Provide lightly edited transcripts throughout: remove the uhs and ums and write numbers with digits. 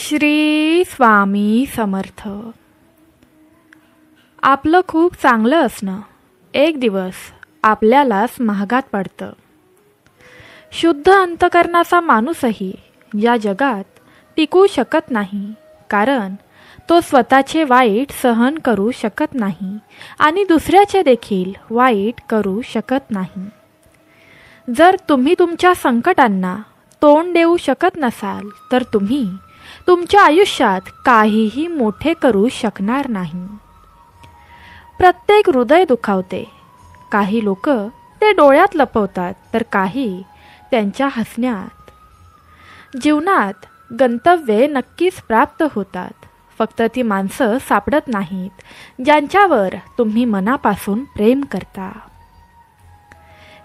श्री स्वामी समर्थ. आपलं खूप चांगलं असणं एक दिवस आपल्यालाच महागात पडतं. शुद्ध अंतकरणाचा माणूसही या जगात टिकू शकत नाही, कारण तो स्वतःचे वाईट सहन करू शकत नाही आणि दुसऱ्याचे देखील वाईट करू शकत नाही. जर तुम्ही तुमच्या संकटांना तोंड देऊ शकत नसाल तर तुम्ही तुमच्या आयुष्यात काहीही मोठे करू शकणार नाही. प्रत्येक हृदय दुखावते. काही लोक ते डोळ्यात लपवतात तर काही त्यांच्या हसण्यात. जीवनात गंतव्ये नक्कीच प्राप्त होतात, फक्त ती माणसं सापडत नाहीत ज्यांच्यावर तुम्ही मनापासून प्रेम करता.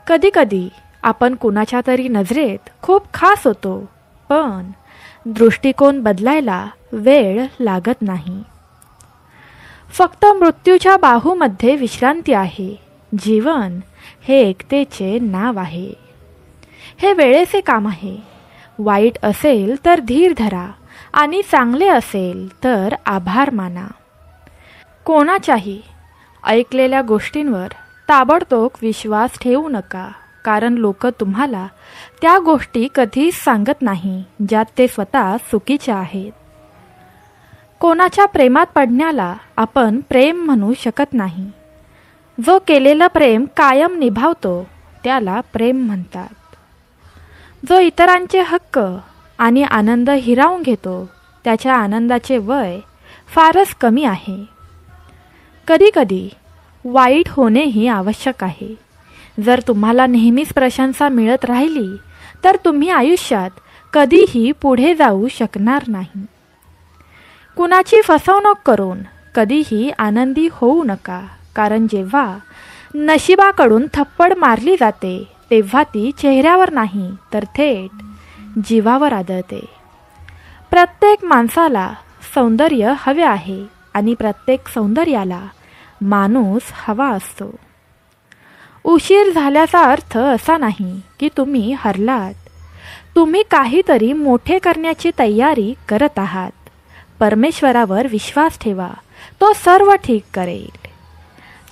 कधीकधी आपण कुणाच्या तरी नजरेत खूप खास होतो, पण दृष्टिकोन बदलायला वेळ लागत नाही. फक्त मृत्यूच्या बाहूमध्ये विश्रांती आहे. जीवन हे एकतेचे नाव आहे. हे वेळेचे काम आहे. वाईट असेल तर धीर धरा आणि चांगले असेल तर आभार माना. कोणाच्याही ऐकलेल्या गोष्टींवर ताबडतोब विश्वास ठेवू नका, कारण लोक तुम्हाला त्या गोष्टी कधीच सांगत नाही ज्यात ते स्वतः चुकीचे आहेत. कोणाच्या प्रेमात पडण्याला आपण प्रेम म्हणू शकत नाही. जो केलेलं प्रेम कायम निभावतो त्याला प्रेम म्हणतात. जो इतरांचे हक्क आणि आनंद हिरावून घेतो त्याच्या आनंदाचे वय फारच कमी आहे. कधीकधी वाईट होणेही आवश्यक आहे. जर तुम्हाला नेहमीच प्रशंसा मिळत राहिली तर तुम्ही आयुष्यात कधीही पुढे जाऊ शकणार नाही. कुणाची फसवणूक करून कधीही आनंदी होऊ नका, कारण जेव्हा नशिबाकडून थप्पड मारली जाते तेव्हा ती चेहऱ्यावर नाही तर थेट जीवावर आदळते. प्रत्येक माणसाला सौंदर्य हवे आहे आणि प्रत्येक सौंदर्याला माणूस हवा असतो. उशीर झाल्याचा अर्थ असा नाही की तुम्ही हरलात. तुम्ही काहीतरी मोठे करण्याची तयारी करत आहात. परमेश्वरावर विश्वास ठेवा, तो सर्व ठीक करेल.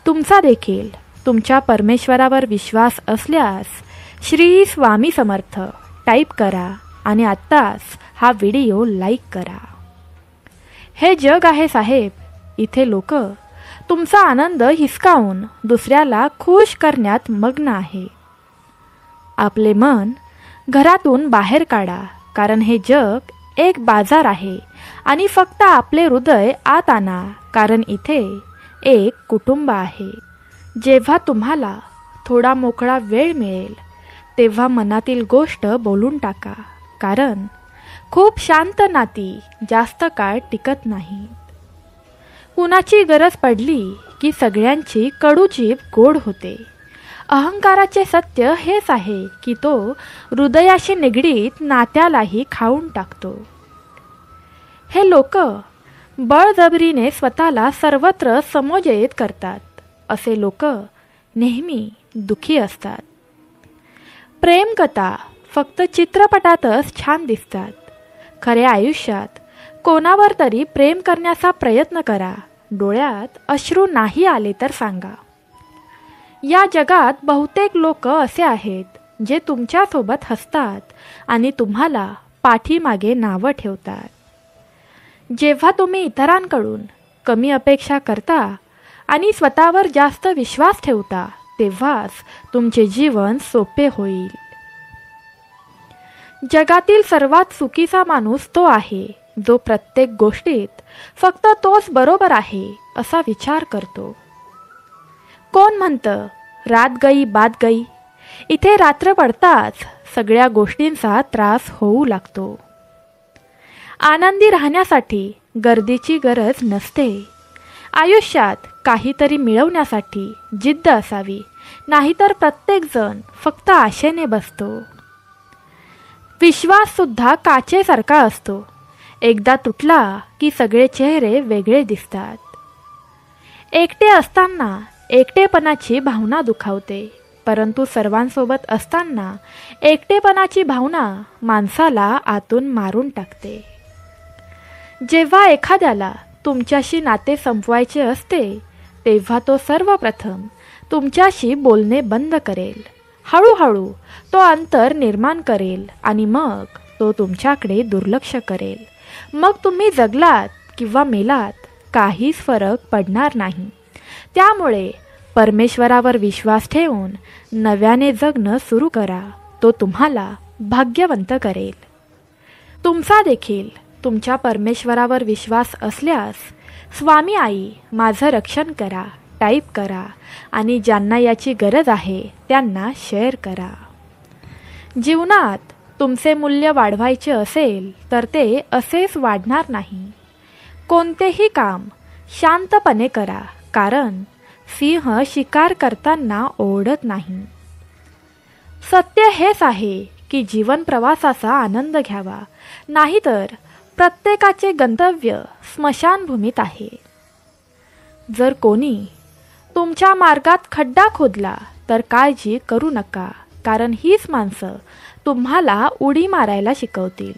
तुमचा देखील तुमच्या परमेश्वरावर विश्वास असल्यास श्री स्वामी समर्थ टाईप करा आणि आत्ताच हा व्हिडिओ लाईक करा. हे जग आहे साहेब, इथे लोक तुमचा आनंद हिसकावून दुसऱ्याला खुश करण्यात मग्न आहे. आपले मन घरातून बाहेर काढा, कारण हे जग एक बाजार आहे आणि फक्त आपले हृदय आत आणा, कारण इथे एक कुटुंब आहे. जेव्हा तुम्हाला थोडा मोकळा वेळ मिळेल तेव्हा मनातील गोष्ट बोलून टाका, कारण खूप शांत नाती जास्त काळ टिकत नाहीत. कुणाची गरज पडली की सगळ्यांची कडू जीभ गोड होते. अहंकाराचे सत्य हेच आहे की तो हृदयाशी निगडीत नात्यालाही खाऊन टाकतो. हे लोक बळजबरीने स्वतःला सर्वत्र समोजयित करतात. असे लोक नेहमी दुःखी असतात. प्रेमकथा फक्त चित्रपटातच छान दिसतात. खऱ्या आयुष्यात कोणावर तरी प्रेम करण्याचा प्रयत्न करा. डोळ्यात अश्रू नाही आले तर सांगा. या जगात बहुतेक लोक असे आहेत जे तुमच्यासोबत हसतात आणि तुम्हाला पाठीमागे नावं ठेवतात. जेव्हा तुम्ही इतरांकडून कमी अपेक्षा करता आणि स्वतःवर जास्त विश्वास ठेवता तेव्हाच तुमचे जीवन सोपे होईल. जगातील सर्वात चुकीचा माणूस तो आहे जो प्रत्येक गोष्टीत फक्त तोच बरोबर आहे असा विचार करतो. कोण म्हणतं रात गई बात गई. इथे रात्र पडताच सगळ्या गोष्टींचा त्रास होऊ लागतो. आनंदी राहण्यासाठी गर्दीची गरज नसते. आयुष्यात काहीतरी मिळवण्यासाठी जिद्द असावी, नाहीतर प्रत्येकजण फक्त आशेने बसतो. विश्वास सुद्धा काचेसारखा असतो. एकदा तुटला की सगळे चेहरे वेगळे दिसतात. एकटे असताना एकटेपणाची भावना दुखावते, परंतु सर्वांसोबत असताना एकटेपणाची भावना माणसाला आतून मारून टाकते. जेव्हा एखाद्याला तुमच्याशी नाते संपवायचे असते तेव्हा तो सर्वप्रथम तुमच्याशी बोलणे बंद करेल. हळूहळू तो अंतर निर्माण करेल आणि मग तो तुमच्याकडे दुर्लक्ष करेल. मग तुम्ही जगलात किंवा मेलात काहीच फरक पडणार नाही. त्यामुळे परमेश्वरावर विश्वास ठेवून नव्याने जगणं सुरू करा. तो तुम्हाला भाग्यवंत करेल. तुमचा देखील तुमच्या परमेश्वरावर विश्वास असल्यास स्वामी आई माझं रक्षण करा टाईप करा आणि ज्यांना याची गरज आहे त्यांना शेअर करा. जीवनात तुमचे मूल्य वाढवायचे असेल तर ते असेच वाढणार नाही. कोणतेही काम शांतपणे करा, कारण सिंह शिकार करताना ओरडत नाही. सत्य हेच आहे की जीवन प्रवासाचा आनंद घ्यावा, नाहीतर प्रत्येकाचे गंतव्य स्मशानभूमीत आहे. जर कोणी तुमच्या मार्गात खड्डा खोदला तर काळजी करू नका, कारण हीच माणसं तुम्हाला उडी मारायला शिकवतील.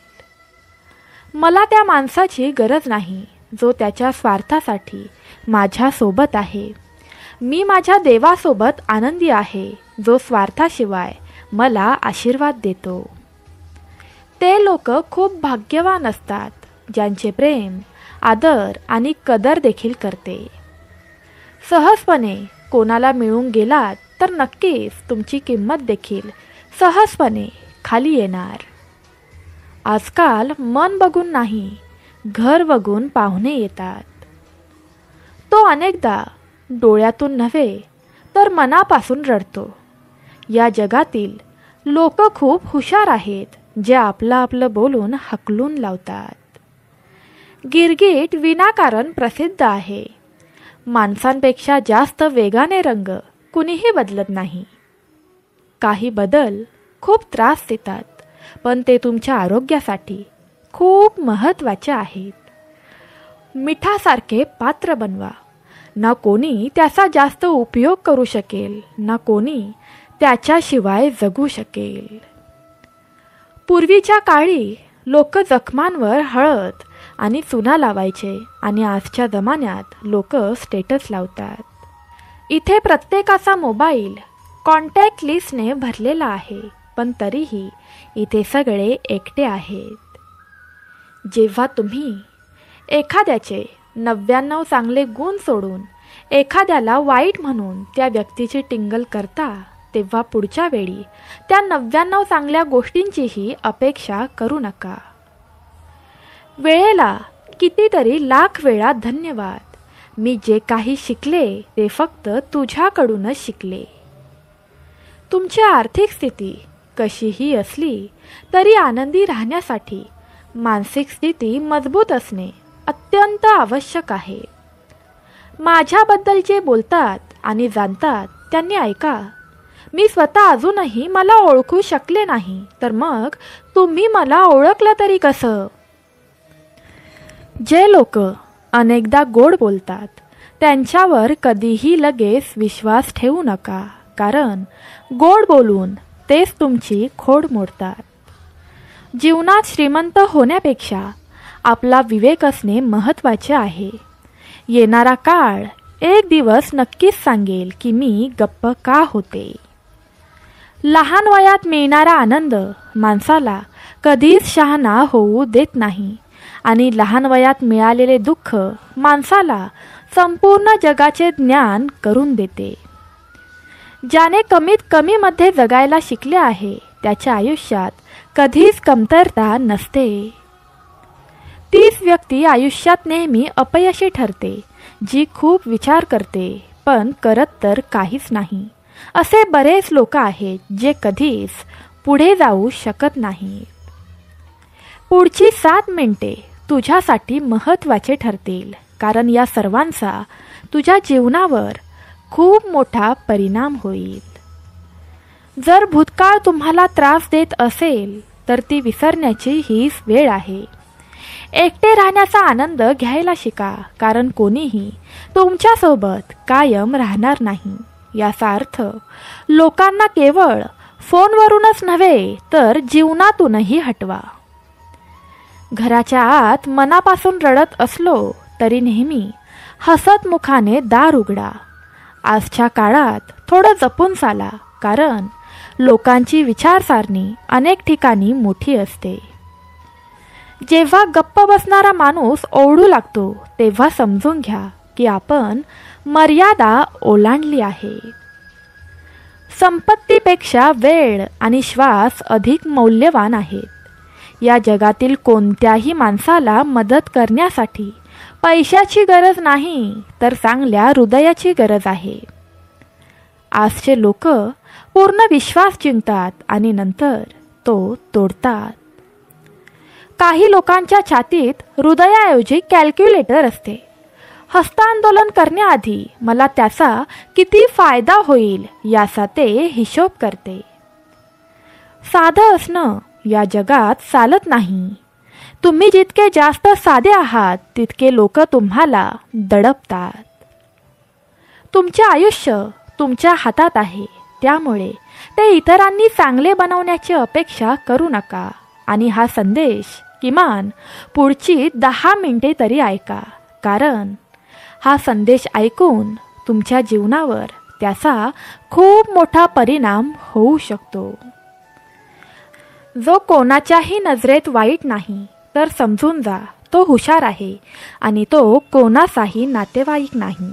मला त्या माणसाची गरज नाही जो त्याच्या स्वार्थासाठी माझ्यासोबत आहे. मी माझ्या देवासोबत आनंदी आहे जो स्वार्थाशिवाय मला आशीर्वाद देतो. ते लोक खूप भाग्यवान असतात ज्यांचे प्रेम, आदर आणि कदर देखील करते. सहजपणे कोणाला मिळून गेलात तर नक्कीच तुमची किंमत देखील सहजपणे खाली येणार. आजकाल मन बघून नाही, घर बघून पाहुणे येतात. तो अनेकदा डोळ्यातून नव्हे तर मनापासून रडतो. या जगातील लोक खूप हुशार आहेत जे आपलं बोलून हकलून लावतात. गिरगीट विनाकारण प्रसिद्ध आहे. माणसांपेक्षा जास्त वेगाने रंग कुणीही बदलत नाही. काही बदल खूप त्रास देतात, पण ते तुमच्या आरोग्यासाठी खूप महत्त्वाचे आहेत. मिठासारखे पात्र बनवा. ना कोणी त्याचा जास्त उपयोग करू शकेल, ना कोणी त्याच्याशिवाय जगू शकेल. पूर्वीच्या काळी लोक जखमांवर हळद आणि चुना लावायचे आणि आजच्या जमान्यात लोक स्टेटस लावतात. इथे प्रत्येकाचा मोबाईल कॉन्टॅक्ट लिस्टने भरलेला आहे, पण तरीही इथे सगळे एकटे आहेत. जेव्हा तुम्ही एखाद्याचे 99 चांगले गुण सोडून एखाद्याला वाईट म्हणून त्या व्यक्तीची टिंगल करता, तेव्हा पुढच्या वेळी त्या 99 चांगल्या गोष्टींचीही अपेक्षा करू नका. वेळेला कितीतरी लाख वेळा धन्यवाद. मी जे काही शिकले ते फक्त तुझ्याकडूनच शिकले. तुमची आर्थिक स्थिती कशीही असली तरी आनंदी राहण्यासाठी मानसिक स्थिती मजबूत असणे अत्यंत आवश्यक आहे. माझ्याबद्दल जे बोलतात आणि जाणतात त्यांनी ऐका. मी स्वतः अजूनही मला ओळखू शकले नाही, तर मग तुम्ही मला ओळखलं तरी कसं? जे लोक अनेकदा गोड बोलतात त्यांच्यावर कधीही लगेच विश्वास ठेवू नका, कारण गोड बोलून तेच तुमची खोड मोडतात. जीवनात श्रीमंत होण्यापेक्षा आपला विवेक असणे महत्त्वाचे आहे. येणारा काळ एक दिवस नक्कीच सांगेल की मी गप्प का होते. लहान वयात मिळणारा आनंद माणसाला कधीच शहाणा होऊ देत नाही आणि लहान वयात मिळालेले दुःख माणसाला संपूर्ण जगाचे ज्ञान करून देते. ज्याने कमीत कमीमध्ये जगायला शिकले आहे त्याच्या आयुष्यात कधीच कमतरता नसते. तीच व्यक्ती आयुष्यात नेहमी अपयशी ठरते जी खूप विचार करते पण करत तर काहीच नाही. असे बरेच लोक आहेत जे कधीच पुढे जाऊ शकत नाहीत. पुढची 7 मिनिटे तुझ्यासाठी महत्त्वाचे ठरतील, कारण या सर्वांचा तुझ्या जीवनावर खूप मोठा परिणाम होईल. जर भूतकाळ तुम्हाला त्रास देत असेल तर ती विसरण्याची हीच वेळ आहे. एकटे राहण्याचा आनंद घ्यायला शिका, कारण कोणीही तुमच्यासोबत कायम राहणार नाही. याचा अर्थ लोकांना केवळ फोनवरूनच नव्हे तर जीवनातूनही हटवा. घराच्या आत मनापासून रडत असलो तरी नेहमी हसत मुखाने दार उघडा. आजच्या काळात थोडं जपून चाला, कारण लोकांची विचारसारणी अनेक ठिकाणी मोठी असते. जेव्हा गप्प बसणारा माणूस ओरडू लागतो तेव्हा समजून घ्या की आपण मर्यादा ओलांडली आहे. संपत्तीपेक्षा वेळ आणि श्वास अधिक मौल्यवान आहेत. या जगातील कोणत्याही माणसाला मदत करण्यासाठी पैशाची गरज नाही, तर चांगल्या हृदयाची गरज आहे. आजचे लोक पूर्ण विश्वास जिंकतात आणि नंतर तो तोडतात. काही लोकांच्या छातीत हृदयाऐवजी कॅल्क्युलेटर असते. हस्तांदोलन करण्याआधी मला त्याचा किती फायदा होईल याचा ते हिशोब करते. साधं असणं या जगात चालत नाही. तुम्ही जितके जास्त साधे आहात तितके लोक तुम्हाला दडपतात. तुमचे आयुष्य तुमच्या हातात आहे, त्यामुळे ते इतरांनी चांगले बनवण्याची अपेक्षा करू नका. आणि हा संदेश किमान पुढची 10 मिनिटे तरी ऐका, कारण हा संदेश ऐकून तुमच्या जीवनावर त्याचा खूप मोठा परिणाम होऊ शकतो. जो कोणाच्याही नजरेत वाईट नाही, तर समजून जा तो हुशार आहे आणि तो कोणाचाही नातेवाईक नाही.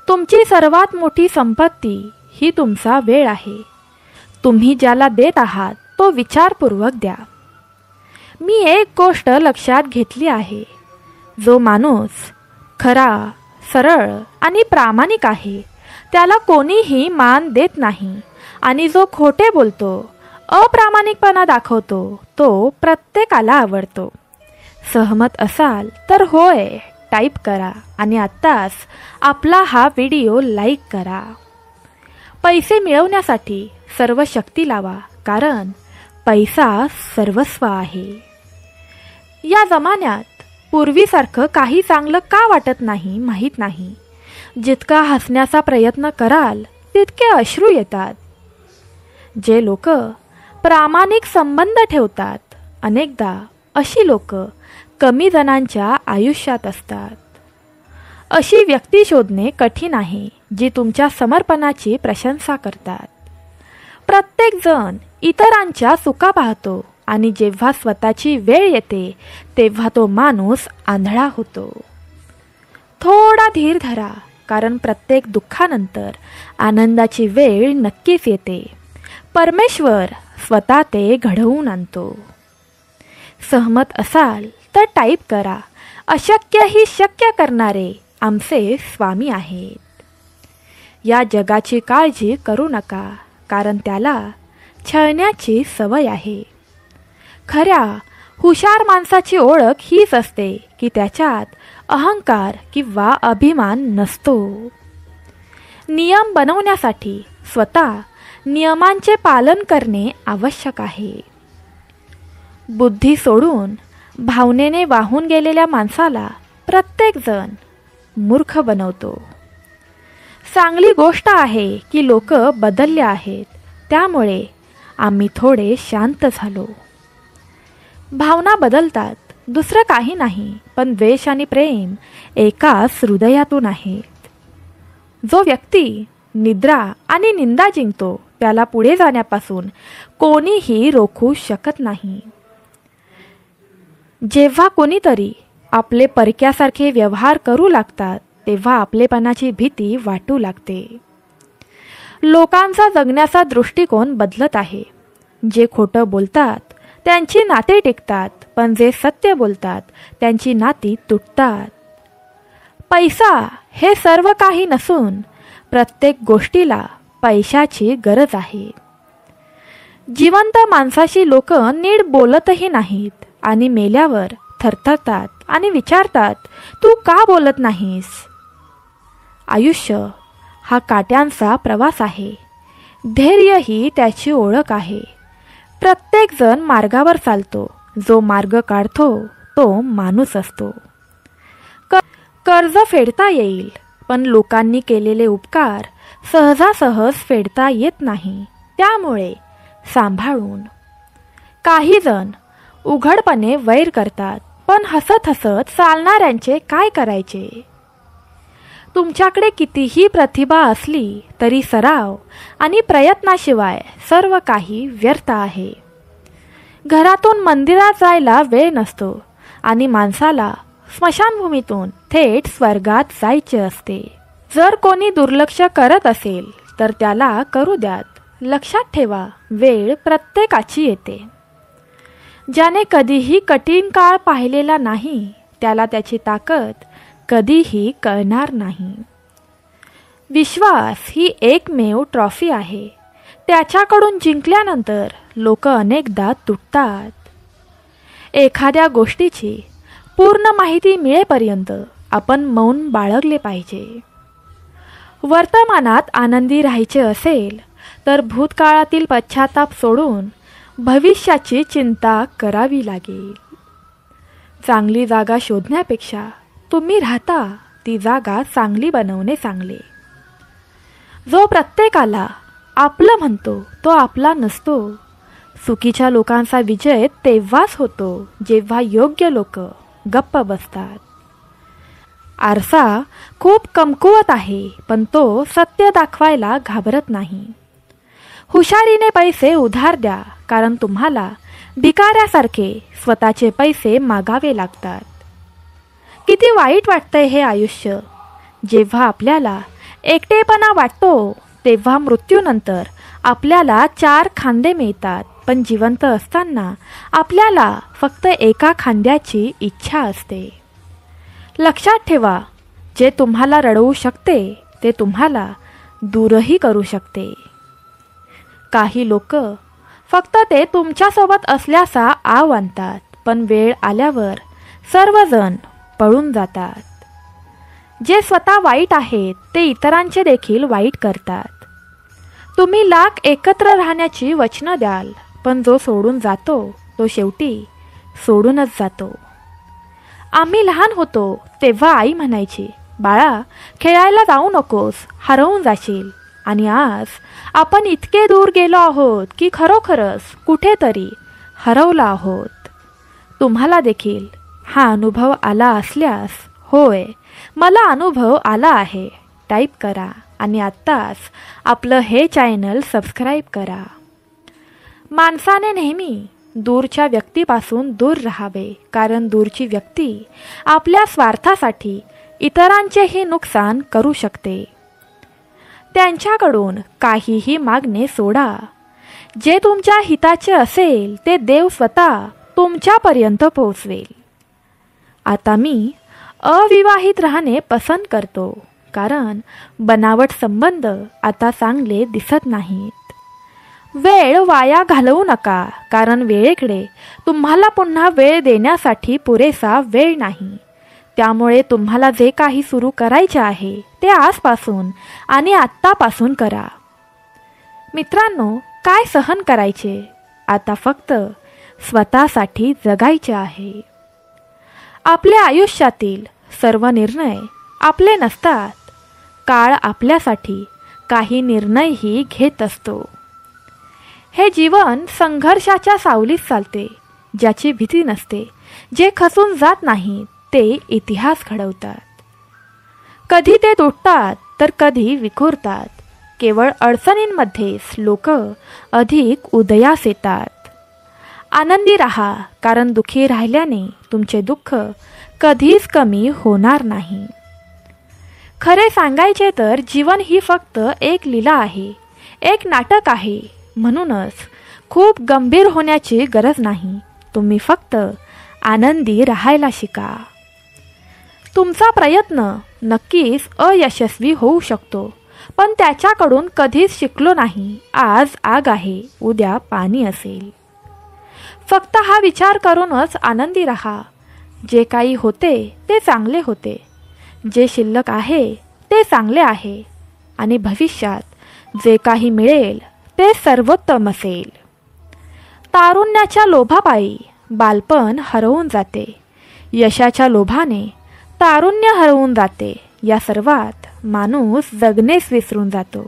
तुमची सर्वात मोठी संपत्ती ही तुमचा वेळ आहे. तुम्ही ज्याला देत आहात तो विचारपूर्वक द्या. मी एक गोष्ट लक्षात घेतली आहे, जो माणूस खरा, सरळ आणि प्रामाणिक आहे त्याला कोणीही मान देत नाही, आणि जो खोटे बोलतो, अप्रामाणिकपणा दाखवतो तो प्रत्येकाला आवडतो. सहमत असाल तर होय टाईप करा आणि आत्ताच आपला हा व्हिडिओ लाईक करा. पैसे मिळवण्यासाठी सर्व शक्ती लावा, कारण पैसा सर्वस्व आहे. या जमान्यात पूर्वीसारखं काही चांगलं का वाटत नाही माहीत नाही. जितका हसण्याचा प्रयत्न कराल तितके अश्रू येतात. जे लोक प्रामाणिक संबंध ठेवतात, अनेकदा अशी लोक कमी जणांच्या आयुष्यात असतात. अशी व्यक्ती शोधणे कठीण आहे जी तुमच्या समर्पणाची प्रशंसा करतात. प्रत्येक जण इतरांच्या सुखा पाहतो, आणि जेव्हा स्वतःची वेळ येते तेव्हा तो माणूस आंधळा होतो. थोडा धीर धरा, कारण प्रत्येक दुःखानंतर आनंदाची वेळ नक्कीच येते. परमेश्वर स्वतः ते घडवून आणतो. सहमत असाल तर टाईप करा. अशक्यही शक्य करणारे आमचे स्वामी आहेत. या जगाची काळजी करू नका, कारण त्याला छळण्याची सवय आहे. खऱ्या हुशार माणसाची ओळख हीच असते की त्याच्यात अहंकार किंवा अभिमान नसतो. नियम बनवण्यासाठी स्वतः नियमांचे पालन करणे आवश्यक आहे. बुद्धी सोडून भावनेने वाहून गेलेल्या माणसाला प्रत्येकजण मूर्ख बनवतो. चांगली गोष्ट आहे की लोक बदलले आहेत, त्यामुळे आम्ही थोडे शांत झालो. भावना बदलतात, दुसरं काही नाही, पण द्वेष आणि प्रेम एकाच हृदयातून आहेत. जो व्यक्ती निद्रा आणि निंदा जिंकतो त्याला पुढे जाण्यापासून कोणीही रोखू शकत नाही. जेव्हा कोणीतरी आपले परक्यासारखे व्यवहार करू लागतात तेव्हा आपलेपणाची भीती वाटू लागते. लोकांचा जगण्याचा दृष्टिकोन बदलत आहे. जे खोटं बोलतात त्यांची नाते टिकतात, पण जे सत्य बोलतात त्यांची नाती तुटतात. पैसा हे सर्व काही नसून प्रत्येक गोष्टीला पैशाची गरज आहे. जिवंत माणसाशी लोक नीट बोलतही नाहीत आणि मेल्यावर थरथरतात आणि विचारतात, तू का बोलत नाहीस? आयुष्य हा काट्यांचा प्रवास आहे. धैर्य ही त्याची ओळख आहे. प्रत्येक जण मार्गावर चालतो, जो मार्ग काढतो तो माणूस असतो. कर्ज फेडता येईल, पण लोकांनी केलेले उपकार सहजासहज फेडता येत नाही, त्यामुळे सांभाळून. काही जण उघडपणे वैर करतात, पण हसत हसत चालणाऱ्यांचे काय करायचे? तुमच्याकडे कितीही प्रतिभा असली तरी सराव आणि प्रयत्नाशिवाय सर्व काही व्यर्थ आहे. घरातून मंदिरात जायला वेळ नसतो आणि माणसाला स्मशानभूमीतून थेट स्वर्गात जायचे असते. जर कोणी दुर्लक्ष करत असेल तर त्याला करू द्यात. लक्षात ठेवा, वेळ प्रत्येकाची येते. ज्याने कधीही कठीण काळ पाहिलेला नाही त्याला त्याची ताकद कधीही कळणार नाही. विश्वास ही एकमेव ट्रॉफी आहे. त्याच्याकडून जिंकल्यानंतर लोक अनेकदा तुटतात. एखाद्या गोष्टीची पूर्ण माहिती मिळेपर्यंत आपण मौन बाळगले पाहिजे. वर्तमानात आनंदी राहायचे असेल तर भूतकाळातील पश्चाताप सोडून भविष्याची चिंता करावी लागेल. चांगली जागा शोधण्यापेक्षा तुम्ही राहता ती जागा चांगली बनवणे चांगले. जो प्रत्येकाला आपलं म्हणतो तो आपला नसतो. चुकीच्या लोकांचा विजय तेव्हाच होतो जेव्हा योग्य लोक गप्प बसतात. आरसा खूप कमकुवत आहे, पण तो सत्य दाखवायला घाबरत नाही. हुशारीने पैसे उधार द्या, कारण तुम्हाला भिकाऱ्यासारखे स्वतःचे पैसे मागावे लागतात. किती वाईट वाटतंय हे आयुष्य. जेव्हा आपल्याला एकटेपणा वाटतो तेव्हा मृत्यूनंतर आपल्याला 4 खांदे मिळतात, पण जिवंत असताना आपल्याला फक्त एका खांद्याची इच्छा असते. लक्षात ठेवा, जे तुम्हाला रडवू शकते ते तुम्हाला दूरही करू शकते. काही लोक फक्त ते तुमच्यासोबत असल्याचा आव आणतात, पण वेळ आल्यावर सर्वजण पळून जातात. जे स्वतः वाईट आहेत ते इतरांचे देखील वाईट करतात. तुम्ही लाख एकत्र राहण्याची वचनं द्याल, पण जो सोडून जातो तो शेवटी सोडूनच जातो. आम्ही लहान होतो तेव्हा आई म्हणायची, बाळा खेळायला जाऊ नकोस, हरवून जाशील. आणि आज आपण इतके दूर गेलो आहोत की खरोखरच कुठेतरी हरवलो आहोत. तुम्हाला देखील हा अनुभव आला असल्यास होय, मला अनुभव आला आहे टाईप करा आणि आत्ताच आपलं हे चॅनल सबस्क्राईब करा. माणसाने नेहमी दूरच्या व्यक्तीपासून दूर राहावे, कारण दूरची व्यक्ती आपल्या स्वार्थासाठी इतरांचेही नुकसान करू शकते. त्यांच्याकडून काहीही मागणे सोडा. जे तुमच्या हिताचे असेल ते देव स्वतः तुमच्यापर्यंत पोहोचवेल. आता मी अविवाहित राहणे पसंत करतो, कारण बनावट संबंध आता चांगले दिसत नाहीत. वेळ वाया घालवू नका, कारण वेळेकडे तुम्हाला पुन्हा वेळ देण्यासाठी पुरेसा वेळ नाही. त्यामुळे तुम्हाला जे काही सुरू करायचे आहे ते आजपासून आणि आत्तापासून करा. मित्रांनो, काय सहन करायचे? आता फक्त स्वतःसाठी जगायचे आहे. आपल्या आयुष्यातील सर्व निर्णय आपले नसतात. काळ आपल्यासाठी काही निर्णयही घेत असतो. हे जीवन संघर्षाच्या सावलीत चालते. ज्याची भीती नसते, जे खचून जात नाही ते इतिहास घडवतात. कधी ते तुटतात तर कधी विखुरतात. केवळ अडचणींमध्येच लोक अधिक उदयास येतात. आनंदी राहा, कारण दुःखी राहिल्याने तुमचे दुःख कधीच कमी होणार नाही. खरे सांगायचे तर जीवन ही फक्त एक लीला आहे, एक नाटक आहे. म्हणूनच खूप गंभीर होण्याची गरज नाही. तुम्ही फक्त आनंदी राहायला शिका. तुमचा प्रयत्न नक्कीच अयशस्वी होऊ शकतो, पण त्याच्याकडून कधीच शिकलो नाही. आज आग आहे, उद्या पाणी असेल. फक्त हा विचार करूनच आनंदी राहा. जे काही होते ते चांगले होते, जे शिल्लक आहे ते चांगले आहे, आणि भविष्यात जे काही मिळेल ते सर्वोत्तम असेल. तारुण्याच्या लोभापायी बालपण हरवून जाते. यशाच्या लोभाने तारुण्य हरवून जाते. या सर्वात माणूस जगणेच विसरून जातो.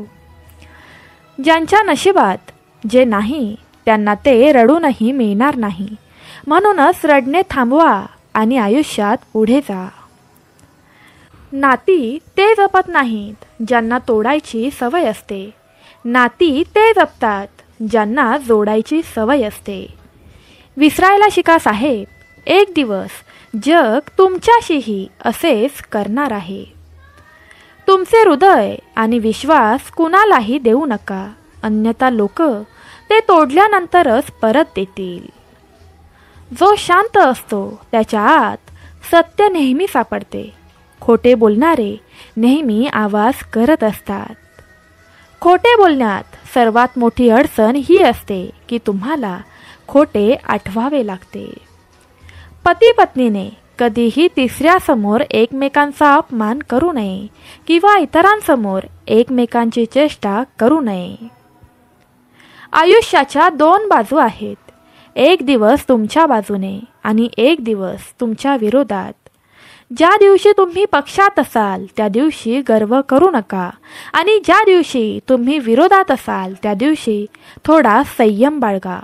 ज्यांच्या नशिबात जे नाही त्यांना ते रडूनही मिळणार नाही, म्हणूनच रडणे थांबवा आणि आयुष्यात पुढे जा. नाती ते जपत नाहीत ज्यांना तोडायची सवय असते. नाती ते जपतात ज्यांना जोडायची सवय असते. विसरायला शिका साहेब, एक दिवस जग तुमच्याशीही असेच करणार आहे. तुमचे हृदय आणि विश्वास कुणालाही देऊ नका, अन्यथा लोक ते तोडल्यानंतरच परत देतील. जो शांत असतो त्याच्या आत सत्य नेहमी सापडते. खोटे बोलणारे नेहमी आवाज करत असतात. खोटे बोलण्यात सर्वात मोठी अडचण ही असते की तुम्हाला खोटे आठवावे लागते. पती पत्नीने कधीही तिसऱ्यासमोर एकमेकांचा अपमान करू नये किंवा इतरांसमोर एकमेकांची चेष्टा करू नये. आयुष्याच्या 2 बाजू आहेत. एक दिवस तुमच्या बाजूने आणि एक दिवस तुमच्या विरोधात. ज्या दिवशी तुम्ही पक्षात असाल त्या दिवशी गर्व करू नका आणि ज्या दिवशी तुम्ही विरोधात असाल त्या दिवशी थोडा संयम बाळगा.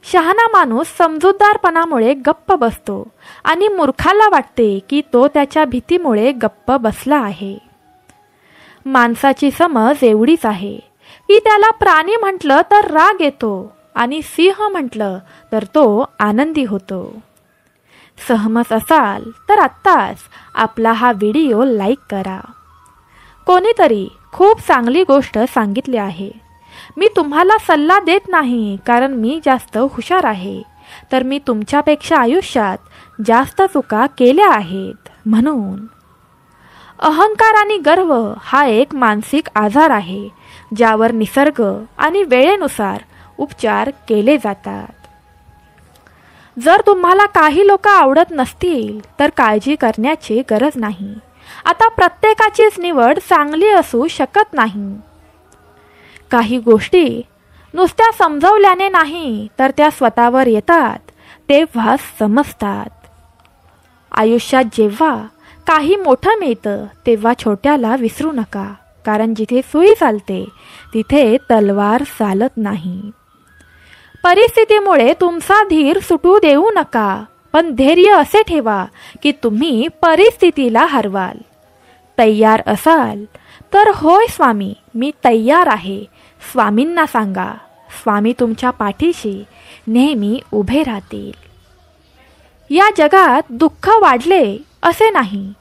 शहाणा माणूस समजूतदारपणामुळे गप्प बसतो आणि मूर्खाला वाटते की तो त्याच्या भीतीमुळे गप्प बसला आहे. माणसाची समज एवढीच आहे की त्याला प्राणी म्हटलं तर राग येतो आणि सिंह म्हटलं तर तो आनंदी होतो. सहमत असाल तर आत्ताच आपला हा व्हिडिओ लाईक करा. कोणीतरी खूप चांगली गोष्ट सांगितली आहे. मी तुम्हाला सल्ला देत नाही कारण मी जास्त हुशार आहे, तर मी तुमच्यापेक्षा आयुष्यात जास्त चुका केल्या आहेत म्हणून. अहंकार आणि गर्व हा एक मानसिक आजार आहे ज्यावर निसर्ग आणि वेळेनुसार उपचार केले जातात. जर तुम्हाला काही लोक आवडत नसतील तर काळजी करण्याची गरज नाही. आता प्रत्येकाचीच निवड चांगली असू शकत नाही. काही गोष्टी नुसत्या समजवल्याने नाही तर त्या स्वतःवर येतात तेव्हा समजतात. आयुष्यात जेव्हा काही मोठं मिळतं तेव्हा छोट्याला विसरू नका, कारण जिथे सुई चालते तिथे तलवार चालत नाही. परिस्थितीमुळे तुमचा धीर सुटू देऊ नका, पण धैर्य असे ठेवा की तुम्ही परिस्थितीला हरवाल. तयार असाल तर होय स्वामी मी तयार आहे स्वामींना सांगा. स्वामी तुमच्या पाठीशी नेहमी उभे राहतील. या जगात दुःख वाढले असे नाही,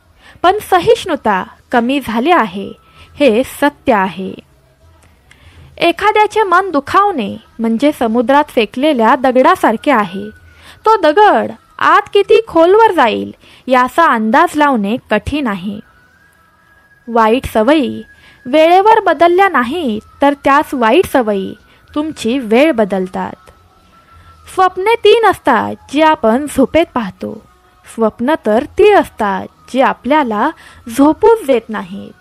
पण सहिष्णुता कमी झाली आहे हे सत्य आहे. एखाद्याचे मन दुखावणे म्हणजे समुद्रात फेकलेल्या दगडासारखे आहे. तो दगड आत किती खोलवर जाईल याचा अंदाज लावणे कठीण आहे. वाईट सवयी वेळेवर बदलल्या नाहीत तर त्याच वाईट सवयी तुमची वेळ बदलतात. स्वप्ने 3 असतात जी आपण झोपेत पाहतो. स्वप्न तर ती असतात जी आपल्याला झोपूच देत नाहीत.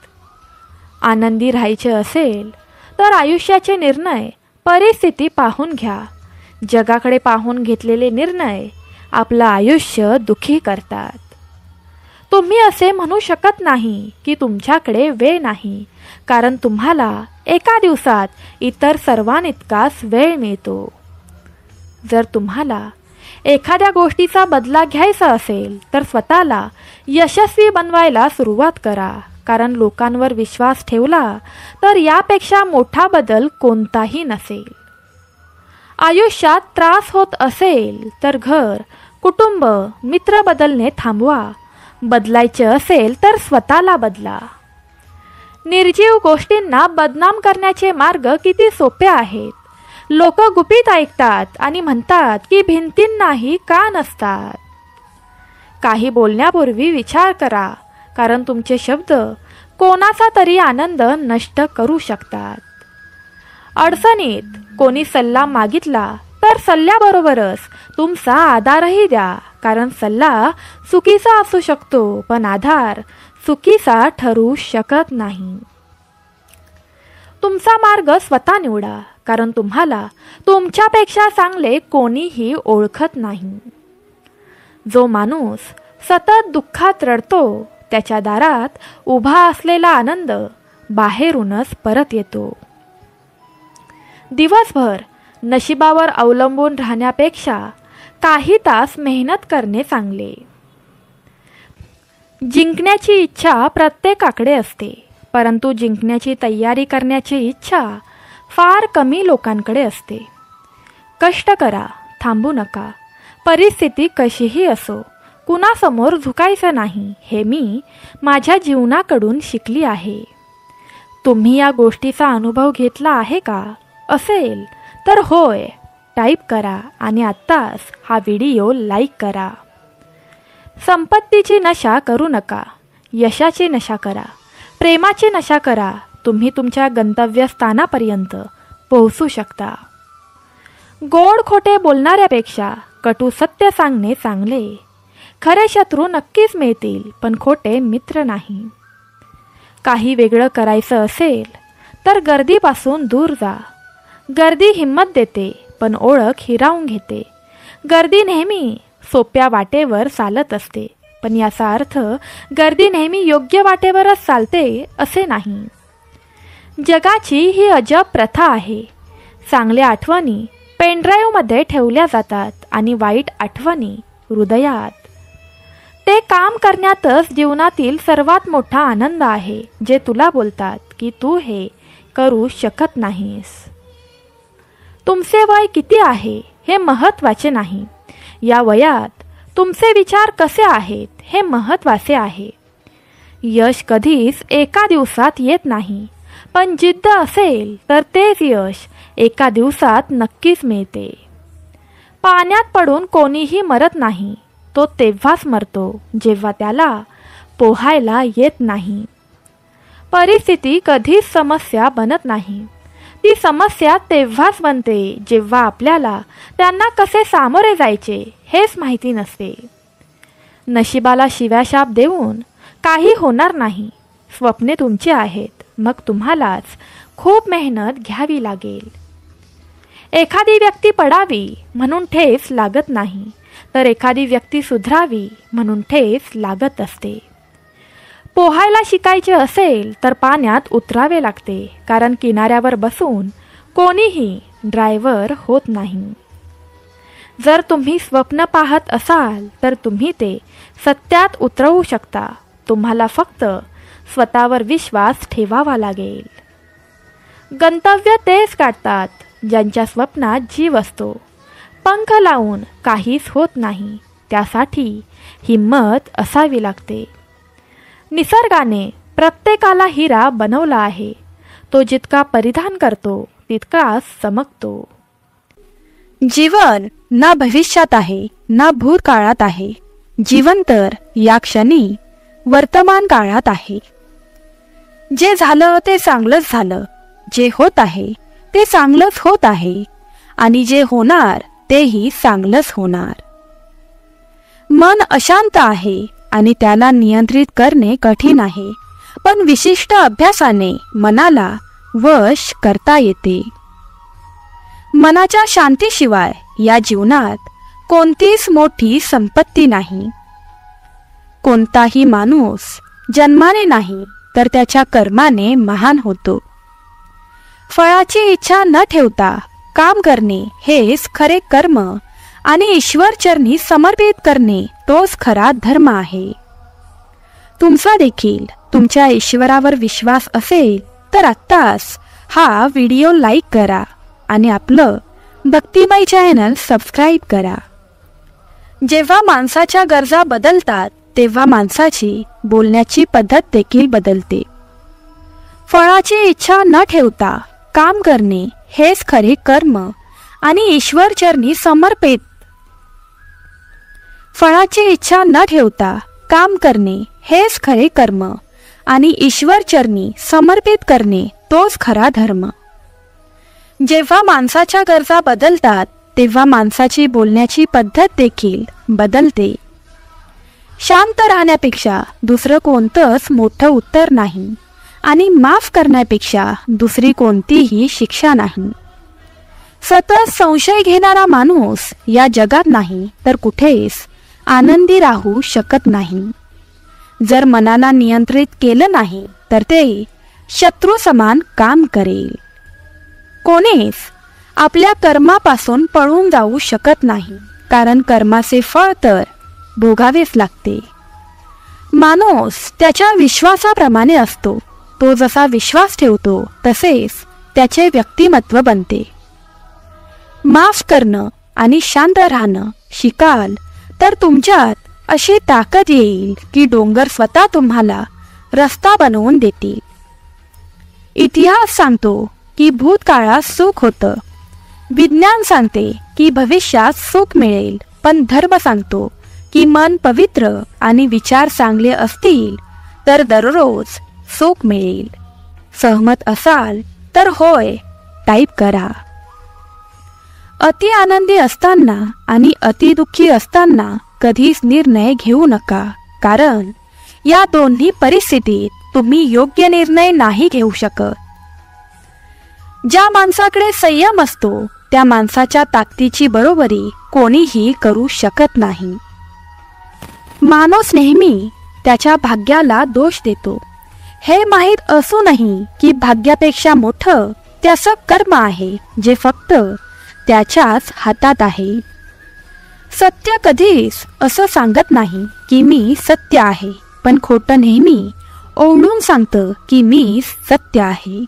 आनंदी राहायचे असेल तर आयुष्याचे निर्णय परिस्थिती पाहून घ्या. जगाकडे पाहून घेतलेले निर्णय आपलं आयुष्य दुःखी करतात. तुम्ही असे म्हणू शकत नाही की तुमच्याकडे वेळ नाही, कारण तुम्हाला एका दिवसात इतर सर्वांइतकाच वेळ मिळतो. जर तुम्हाला एखाद्या गोष्टीचा बदला घ्यायचा असेल तर स्वतःला यशस्वी बनवायला सुरुवात करा, कारण लोकांवर विश्वास ठेवला तर यापेक्षा मोठा बदल कोणताही नसेल. आयुष्यात त्रास होत असेल तर घर, कुटुंब, मित्र बदलणे थांबवा. बदलायचे असेल तर स्वतःला बदला. निर्जीव गोष्टींना बदनाम करण्याचे मार्ग किती सोपे आहेत. लोक गुपित ऐकतात आणि म्हणतात की भिंतींनाही कान असतात. काही बोलण्यापूर्वी विचार करा, कारण तुमचे शब्द कोणाचा तरी आनंद नष्ट करू शकतात. अडचणीत कोणी सल्ला मागितला तर सल्ल्याबरोबरच तुमचा आधारही द्या, कारण सल्ला चुकीचा असू शकतो पण आधार चुकीचा ठरू शकत नाही. तुमचा मार्ग स्वतः निवडा, कारण तुम्हाला तुमच्यापेक्षा चांगले कोणीही ओळखत नाही. जो माणूस सतत दुःखात रडतो त्याच्या दारात उभा असलेला आनंद बाहेरूनच परत येतो. दिवसभर नशिबावर अवलंबून राहण्यापेक्षा काही तास मेहनत करणे चांगले. जिंकण्याची इच्छा प्रत्येकाकडे असते, परंतु जिंकण्याची तयारी करण्याची इच्छा फार कमी लोकांकडे असते. कष्ट करा, थांबू नका. परिस्थिती कशीही असो, कुणासमोर झुकायचं नाही, हे मी माझ्या जीवनाकडून शिकली आहे. तुम्ही या गोष्टीचा अनुभव घेतला आहे का? असेल तर होय टाईप करा आणि आत्ताच हा व्हिडिओ लाईक करा. संपत्तीची नशा करू नका, यशाची नशा करा, प्रेमाची नशा करा. तुम्ही तुमच्या गंतव्यस्थानापर्यंत पोहोचू शकता. गोड खोटे बोलणाऱ्यापेक्षा कटू सत्य सांगणे चांगले. खरे शत्रू नक्कीच मिळतील, पण खोटे मित्र नाही. काही वेगळं करायचं असेल तर गर्दीपासून दूर जा. गर्दी हिंमत देते, पण ओळख हिरावून घेते. गर्दी नेहमी सोप्या वाटेवर चालत असते, पण याचा अर्थ गर्दी नेहमी योग्य वाटेवरच चालते असे नाही. जगाची ही अजब प्रथा आहे. चांगल्या आठवणी पेनड्राईव्हमध्ये ठेवल्या जातात आणि वाईट आठवणी हृदयात. ते काम करण्यातच जीवनातील सर्वात मोठा आनंद आहे, जे तुला बोलतात की तू हे करू शकत नाहीस. तुमचे वय किती आहे हे महत्त्वाचे नाही. या वयात तुमचे विचार कसे आहेत हे महत्त्वाचे आहे. यश कधीच एका दिवसात येत नाही, पण जिद्द असेल तर तेच यश एका दिवसात नक्कीच मिळते. पाण्यात पडून कोणीही मरत नाही. तो तेव्हाच मरतो जेव्हा त्याला पोहायला येत नाही. परिस्थिती कधीच समस्या बनत नाही. ती समस्या तेव्हाच बनते जेव्हा आपल्याला त्यांना कसे सामोरे जायचे हेच माहिती नसते. नशिबाला शिव्याशाप देऊन काही होणार नाही. स्वप्ने तुमची आहेत, मग तुम्हालाच खूप मेहनत घ्यावी लागेल. एखादी व्यक्ती पडावी म्हणून ठेच लागत नाही, तर एखादी व्यक्ती सुधरावी म्हणून ठेच लागत असते. पोहायला शिकायचे असेल तर पाण्यात उतरावे लागते, कारण किनाऱ्यावर बसून कोणीही ड्रायव्हर होत नाही. जर तुम्ही स्वप्न पाहत असाल तर तुम्ही ते सत्यात उतरवू शकता. तुम्हाला फक्त स्वतःवर विश्वास ठेवावा लागेल. गंतव्य तेच गाठतात ज्यांच्या स्वप्नात जीव असतो. पंख लावून काहीच होत नाही, त्यासाठी हिम्मत असावी लागते. निसर्गाने प्रत्येकाला हिरा बनवला आहे. तो जितका परिधान करतो तितकाच चमकतो. जीवन ना भविष्यात आहे ना भूतकाळात आहे. जीवन तर या क्षणी वर्तमान काळात आहे. जे झालं ते चांगलंच झालं. जे होत आहे ते चांगलंच होत आहे. आणि जे होणार तेही चांगलंच होणार. मन अशांत आहे आणि त्याला नियंत्रित करणे कठीण आहे, पण विशिष्ट अभ्यासाने मनाला वश करता येते. मनाच्या शांतीशिवाय या जीवनात कोणतीच मोठी संपत्ती नाही. कोणताही माणूस जन्माने नाही तर त्याच्या कर्माने महान होतो. फळाची इच्छा न ठेवता काम करणे हेच खरे कर्म आणि ईश्वरचरणी समर्पित करणे तोच खरा धर्म आहे. तुमचा देखील तुमच्या ईश्वरावर विश्वास असेल तर आत्ताच हा व्हिडिओ लाईक करा आणि आपलं भक्तिमय चॅनल सबस्क्राईब करा. जेव्हा माणसाच्या गरजा बदलतात तेव्हा माणसाची बोलण्याची पद्धत देखील बदलते. फळाची इच्छा न ठेवता काम करणे हेच खरे कर्म आणि ईश्वरचरणी समर्पित. फळाची इच्छा न ठेवता काम करणे हेच खरे कर्म आणि ईश्वरचरणी समर्पित करणे तोच खरा धर्म. जेव्हा माणसाच्या गरजा बदलतात तेव्हा माणसाची बोलण्याची पद्धत देखील बदलते. शांत राहण्यापेक्षा दुसरं कोणतंच मोठं उत्तर नाही आणि माफ करण्यापेक्षा दुसरी कोणतीही शिक्षा नाही. सतत संशय घेणारा माणूस या जगात नाही तर कुठेच आनंदी राहू शकत नाही. जर मनाला नियंत्रित केलं नाही तर ते शत्रू समान काम करेल. कोणीच आपल्या कर्मापासून पळून जाऊ शकत नाही. कारण कर्माचे फळ तर भोगावेच लागते. माणूस त्याच्या विश्वासाप्रमाणे असतो. तो जसा विश्वास ठेवतो तसेच त्याचे व्यक्तिमत्व बनते. माफ करणं आणि शांत राहणं शिकाल तर तुमच्यात अशी ताकद येईल की डोंगर स्वतः तुम्हाला रस्ता बनवून देतील. इतिहास सांगतो की भूतकाळात सुख होतं. विज्ञान सांगते की भविष्यात सुख मिळेल. पण धर्म सांगतो की मन पवित्र आणि विचार चांगले असतील तर दररोज सुख मिळेल. सहमत असाल तर होय टाईप करा. अति आनंदी असताना आणि अति दुःखी असताना कधीच निर्णय घेऊ नका, कारण या दोन्ही परिस्थितीत तुम्ही योग्य निर्णय नाही घेऊ शकत. ज्या माणसाकडे संयम असतो त्या माणसाच्या ताकदीची बरोबरी कोणीही करू शकत नाही. माणूस नेहमी त्याच्या भाग्याला दोष देतो. हे माहीत असूनही की भाग्यापेक्षा मोठं त्याचं कर्म आहे जे फक्त त्याच्याच हातात आहे. सत्य कधीच असं सांगत नाही की मी सत्य आहे, पण खोटं नेहमी ओढून सांगतं की मी सत्य आहे.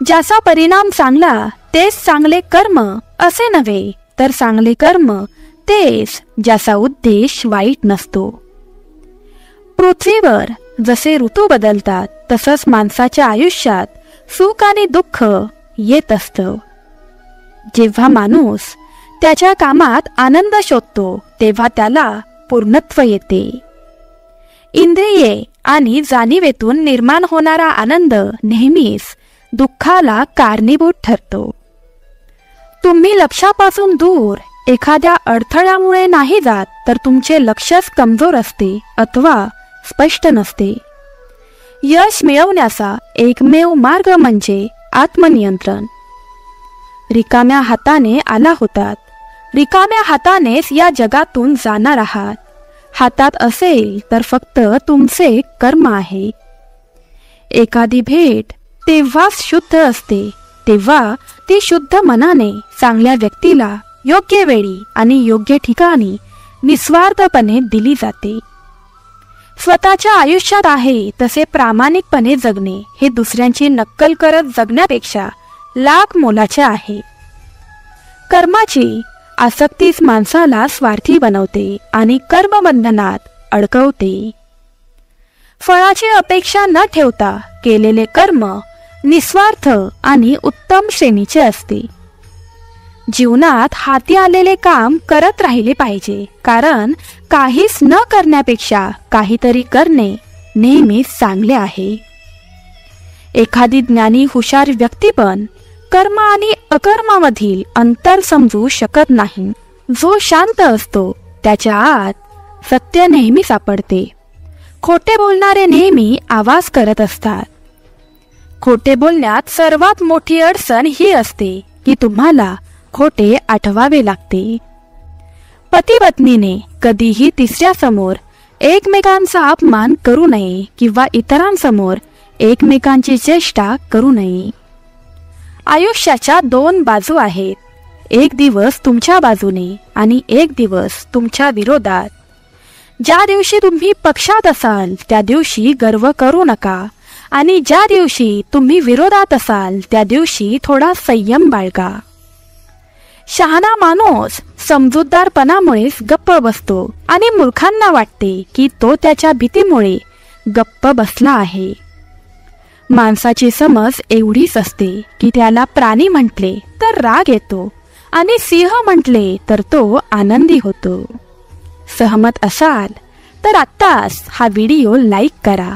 ज्याचा परिणाम चांगला तेच चांगले कर्म असे नव्हे, तर चांगले कर्म तेच ज्याचा उद्देश वाईट नसतो. पृथ्वीवर जसे ऋतू बदलतात तसंच माणसाच्या आयुष्यात सुख आणि दुःख येत असतं. जेव्हा माणूस त्याच्या कामात आनंद शोधतो तेव्हा त्याला पूर्णत्व येते. इंद्रिये आणि जाणीवेतून निर्माण होणारा आनंद नेहमीच दुःखाला कारणीभूत ठरतो. तुम्ही लक्ष्यापासून दूर एखाद्या अडथळ्यामुळे नाही जात, तर तुमचे लक्षच कमजोर असते अथवा स्पष्ट नसते. यश मिळवण्याचा एकमेव मार्ग म्हणजे आत्मनियंत्रण. रिकाम्या हाताने आला होतात, रिकाम्या हातानेच या जगातून जाणार आहात. हातात असेल तर फक्त तुमचे कर्म आहे. एखादी भेट तेव्हाच शुद्ध असते तेव्हा ती शुद्ध मनाने चांगल्या व्यक्तीला योग्य वेळी आणि योग्य ठिकाणी निस्वार्थपणे दिली जाते. स्वतःच्या आयुष्यात आहे तसे प्रामाणिकपणे जगणे हे दुसऱ्यांची नक्कल करत जगण्यापेक्षा लाख मोलाचे आहे. कर्माची आसक्तीच माणसाला स्वार्थी बनवते आणि कर्मबंधनात अडकवते. फळाची अपेक्षा न ठेवता केलेले कर्म निस्वार्थ आणि उत्तम श्रेणीचे असते. जीवनात हाती आलेले काम करत राहिले पाहिजे, कारण काहीच न करण्यापेक्षा काहीतरी करणे नेहमीच चांगले आहे. एखादी ज्ञानी हुशार व्यक्ती पण कर्म आणि अकर्मामधील अंतर समजू शकत नाही. जो शांत असतो त्याच्या आत सत्य नेहमी सापडते. खोटे बोलणारे नेहमी आवाज करत असतात. खोटे बोलण्यात सर्वात मोठी अडचण ही असते की तुम्हाला खोटे आठवावे लागते. पती पत्नीने कधीही तिसऱ्यासमोर एकमेकांचा अपमान करू नये किंवा इतरांसमोर एकमेकांची चेष्टा करू नये. आयुष्याच्या दोन बाजू आहेत. एक दिवस तुमच्या बाजूने आणि एक दिवस तुमच्या विरोधात. ज्या दिवशी तुम्ही पक्षात असाल त्या दिवशी गर्व करू नका, आणि ज्या दिवशी तुम्ही विरोधात असाल त्या दिवशी थोडा संयम बाळगा. शहाणा माणूस समजूतदारपणामुळेच गप्प बसतो आणि मूर्खांना वाटते की तो त्याच्या भीतीमुळे गप्प बसला आहे. माणसाची समज एवढीच असते की त्याला प्राणी म्हटले तर राग येतो आणि सिंह म्हटले तर तो आनंदी होतो. सहमत असाल तर आत्ताच हा व्हिडिओ लाईक करा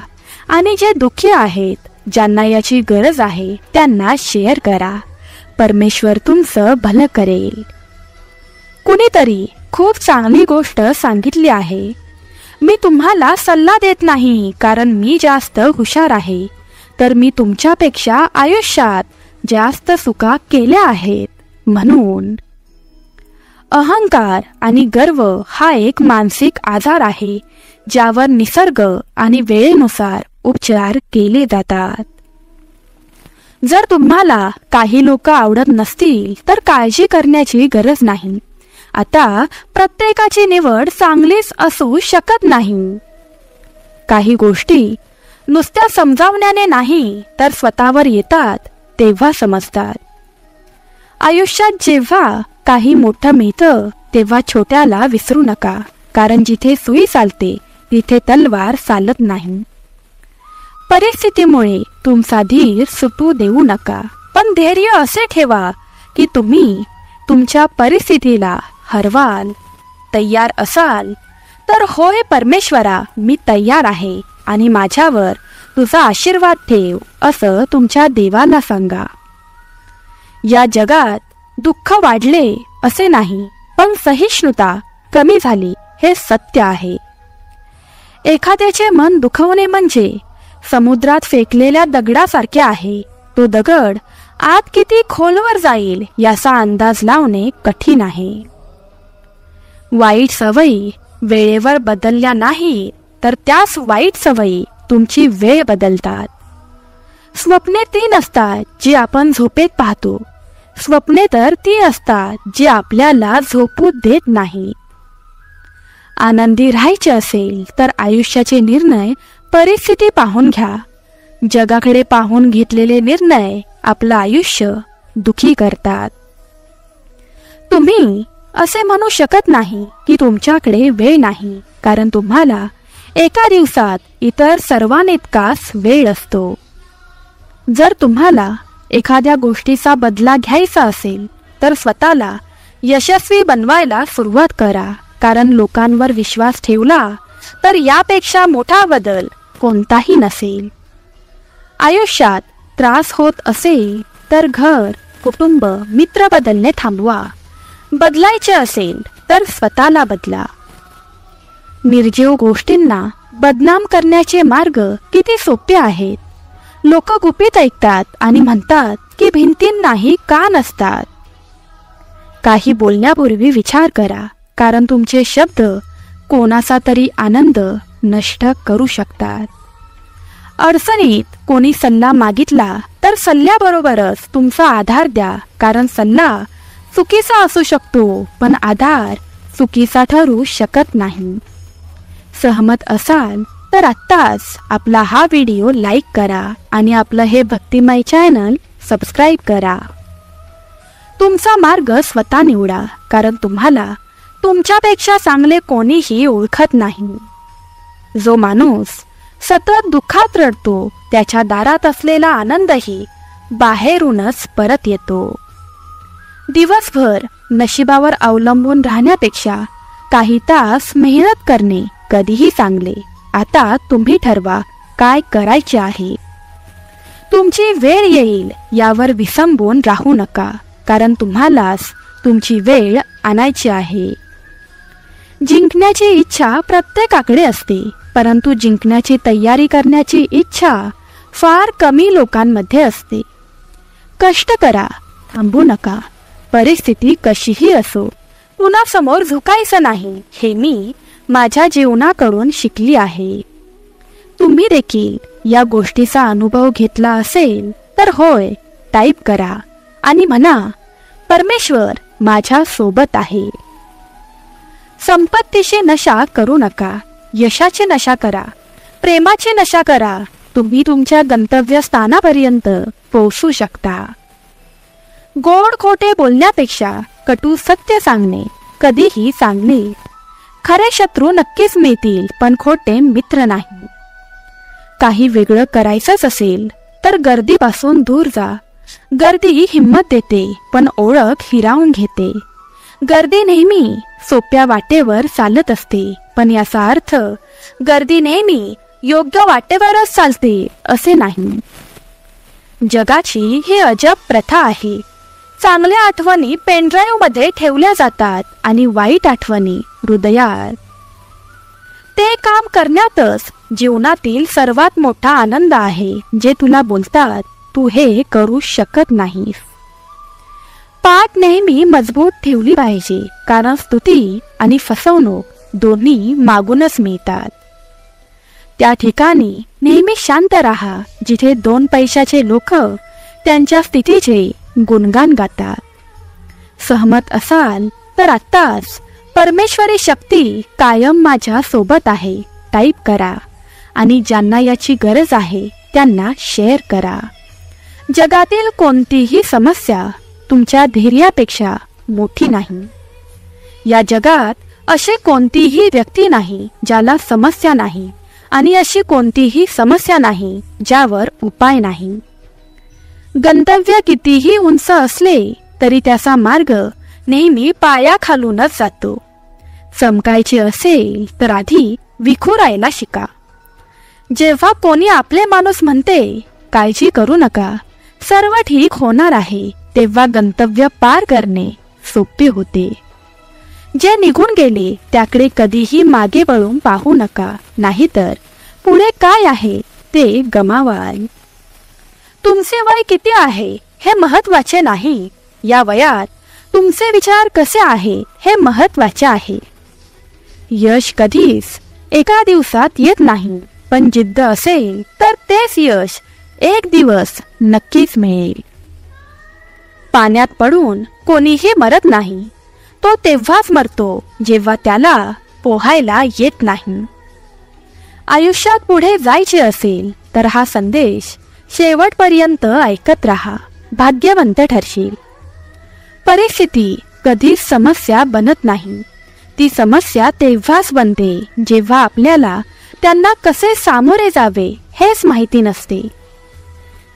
आणि जे दुःखी आहेत, ज्यांना याची गरज आहे, त्यांना शेअर करा. परमेश्वर तुमचं भलं करेल. कुणीतरी खूप चांगली गोष्ट सांगितली आहे. मी तुम्हाला सल्ला देत नाही कारण मी जास्त हुशार आहे, तर मी तुमच्यापेक्षा आयुष्यात जास्त चुका केल्या आहेत म्हणून. अहंकार आणि गर्व हा एक मानसिक आजार आहे ज्यावर निसर्ग आणि वेळेनुसार उपचार केले जातात. जर तुम्हाला काही लोक आवडत नसतील तर काळजी करण्याची गरज नाही. आता प्रत्येकाची निवड चांगलीच असू शकत नाही. काही गोष्टी नुसत्या समजावण्याने नाही तर स्वतःवर येतात तेव्हा समजतात. आयुष्यात जेव्हा काही मोठं मिळतं तेव्हा छोट्याला विसरू नका, कारण जिथे सुई चालते तिथे तलवार चालत नाही. परिस्थितीमुळे तुमचा धीर सुटू देऊ नका, पण धैर्य असे ठेवा की तुम्ही तुमच्या परिस्थितीला हरवाल. तयार असाल तर होय परमेश्वरा, मी तयार आहे आणि माझ्यावर तुझा आशीर्वाद ठेव असं तुमच्या देवाला सांगा. या जगात दुःख वाढले असे नाही, पण सहिष्णुता कमी झाली हे सत्य आहे. एखाद्याचे मन दुखवणे म्हणजे समुद्रात फेकलेल्या दगडासारखे आहे. तो दगड आत किती खोलवर जाईल याचा अंदाज लावणे कठीण आहे. वाईट सवयी वेळेवर बदलल्या नाही तर त्याच वाईट सवयी तुमची वेळ बदलतात. स्वप्ने ती नसतात जी आपण झोपेत पाहतो, स्वप्ने तर ती असतात जी आपल्याला झोपू देत नाही. आनंदी राहायचे असेल तर आयुष्याचे निर्णय परिस्थिती पाहून घ्या. जगाकडे पाहून घेतलेले निर्णय आपलं आयुष्य दुखी करतात. तुम्ही असे म्हणू शकत नाही की तुमच्याकडे वेळ नाही, कारण तुम्हाला एका दिवसात इतर सर्वांइतकाच वेळ असतो. जर तुम्हाला एखाद्या गोष्टीचा बदला घ्यायचा असेल तर स्वतःला यशस्वी बनवायला सुरुवात करा, कारण लोकांवर विश्वास ठेवला तर यापेक्षा मोठा बदल कोणताही नसेल. आयुष्यात त्रास होत असेल तर घर, कुटुंब, मित्र बदलणे थांबवा. बदलायचे असेल तर स्वतःला बदला. निर्जीव गोष्टींना बदनाम करण्याचे मार्ग किती सोपे आहेत. लोक गुपित ऐकतात आणि म्हणतात की भिंतींनाही कान असतात. काही बोलण्यापूर्वी विचार करा, कारण तुमचे शब्द कोणाचा तरी आनंद नष्ट करू शकतात. अडचणीत कोणी सल्ला मागितला तर सल्ल्याबरोबरच तुमचा आधार द्या, कारण सल्ला चुकीचा असू शकतो पण आधार चुकीचा ठरू शकत नाही. सहमत असाल तर आत्ताच आपला हा व्हिडिओ लाईक करा आणि आपलं हे भक्तिमय चॅनल सबस्क्राईब करा. तुमचा मार्ग स्वतः निवडा, कारण तुम्हाला तुमच्यापेक्षा चांगले कोणीही ओळखत नाही. जो माणूस सतत दुःखात रडतो त्याच्या दारात असलेला आनंदही बाहेरूनच परत येतो. दिवसभर नशिबावर अवलंबून राहण्यापेक्षा काही तास मेहनत करणे कधीही चांगले. आता तुम्ही ठरवा काय करायचे आहे. तुमची वेळ येईल यावर विसंबून राहू नका, कारण तुम्हालाच तुमची वेळ आणायची आहे. जिंकण्याची इच्छा प्रत्येकाकडे असते, परंतु जिंकण्याची तयारी करण्याची इच्छा फार कमी लोकांमध्ये असते. कष्ट करा, थांबू नका. परिस्थिती कशीही असो, पुन्हा समोर झुकायचं नाही हे मी माझ्या जीवनाकडून शिकली आहे. तुम्ही देखील या गोष्टीचा अनुभव घेतला असेल तर होय टाईप करा आणि म्हणा, परमेश्वर माझ्या सोबत आहे. संपत्तीची नशा करू नका, यशाची नशा करा, प्रेमाची नशा करा. तुम्ही तुमच्या गंतव्यस्थानापर्यंत पोहोचू शकता. गोड खोटे बोलण्यापेक्षा कटू सत्य सांगणे कधीही चांगले. खरे शत्रू नक्कीच मिळतील, पण खोटे मित्र नाही. काही वेगळं करायचंच असेल तर गर्दीपासून दूर जा. गर्दी हिंमत देते पण ओळख हिरावून घेते. गर्दी नेहमी सोप्या वाटेवर चालत असते, पण याचा अर्थ गर्दी नेहमी योग्य वाटेवरच चालते असे नाही. जगाची ही अजब प्रथा आहे. चांगल्या आठवणी पेनड्राईव्ह मध्ये ठेवल्या जातात आणि वाईट आठवणी हृदयात. ते काम करण्यातच जीवनातील सर्वात मोठा आनंद आहे, जे तुला बोलतात तू हे करू शकत नाहीस. पाठ नेहमी मजबूत ठेवली पाहिजे, कारण स्तुती आणि फसवणूक दोन्ही मागूनच मिळतात. त्या ठिकाणी नेहमी शांत राहा जिथे 2 पैशाचे लोक त्यांच्या स्थितीचे गुणगान गातात. सहमत असाल तर आत्ताच परमेश्वरी शक्ती कायम माझ्या सोबत आहे टाईप करा आणि ज्यांना याची गरज आहे त्यांना शेअर करा. जगातील कोणतीही समस्या तुमच्या धैर्यापेक्षा मोठी नाही. या जगात अशी कोणतीही व्यक्ती नाही ज्याला समस्या नाही आणि अशी कोणतीही समस्या नाही ज्यावर उपाय नाही. गंतव्य कितीही उंच असले तरी त्याचा मार्ग नेहमी पायाखालूनच जातो. चमकायचे असेल तर आधी विखुरायला शिका. जेव्हा कोणी आपले माणूस म्हणते काळजी करू नका, सर्व ठीक होणार आहे, तेव्हा गंतव्य पार करणे सोपे होते. जे निघून गेले त्याकडे कधीही मागे वळून पाहू नका, नाहीतर पुढे काय आहे ते गमावाल. तुमचे वय किती आहे हे महत्वाचे नाही, या वयात तुमचे विचार कसे आहे हे महत्वाचे आहे. यश कधीच एका दिवसात येत नाही, पण जिद्द असेल तर तेच यश एक दिवस नक्कीच मिळेल. पाण्यात पडून कोणीही मरत नाही, तो तेव्हाच मरतो जेव्हा त्याला पोहायला येत नाही. आयुष्यात पुढे जायचे असेल तर हा संदेश शेवटपर्यंत ऐकत राहा, भाग्यवंत ठरशील. परिस्थिती कधीच समस्या बनत नाही, ती समस्या तेव्हाच बनते जेव्हा आपल्याला त्यांना कसे सामोरे जावे हेच माहिती नसते.